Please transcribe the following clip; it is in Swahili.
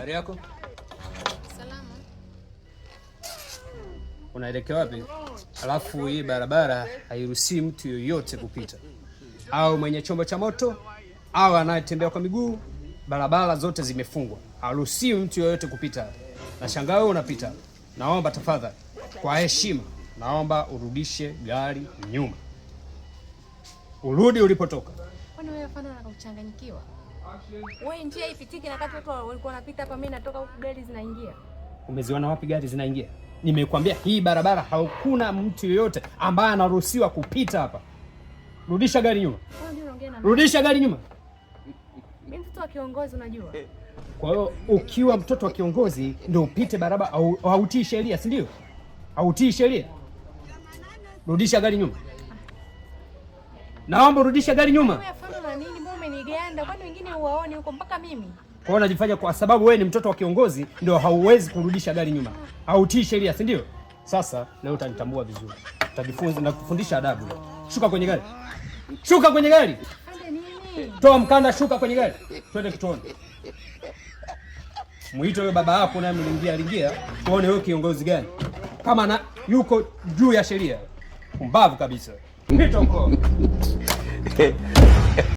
Habari yako? Salama. Unaelekea wapi? Alafu hii barabara hairuhusi mtu yoyote kupita, au mwenye chombo cha moto au anayetembea kwa miguu. Barabara zote zimefungwa, haruhusi mtu yoyote kupita. Nashangaa wewe unapita. Naomba tafadhali, kwa heshima, naomba urudishe gari nyuma, urudi ulipotoka. Kwani wewe afana unachanganyikiwa? Wewe njia ipitiki na kati watu walikuwa wanapita hapa, mimi natoka huku gari zinaingia. Umeziona wapi gari zinaingia? Nimekwambia hii barabara hakuna mtu yoyote ambaye anaruhusiwa kupita hapa. Rudisha gari nyuma. Rudisha gari nyuma. Mimi mtoto wa kiongozi unajua. Kwa hiyo ukiwa mtoto wa kiongozi ndio upite barabara au hautii sheria, si ndio? Hautii sheria. Rudisha gari nyuma. Naomba rudisha gari nyuma. Wewe afana nini? Mbona umeniganda? Kwani wengine huwaoni huko mpaka mimi? Kwa hiyo unajifanya kwa sababu wewe ni mtoto wa kiongozi ndio hauwezi kurudisha gari nyuma. Hautii sheria, si ndio? Sasa leo utanitambua vizuri. Utajifunza na kufundisha adabu. Shuka kwenye gari. Shuka kwenye gari. Ande nini? Toa mkanda, shuka kwenye gari. Twende kituoni. Muite wewe baba yako na mlingia tuone wewe kiongozi gani. Kama na yuko juu ya sheria. Pumbavu kabisa. Pita huko.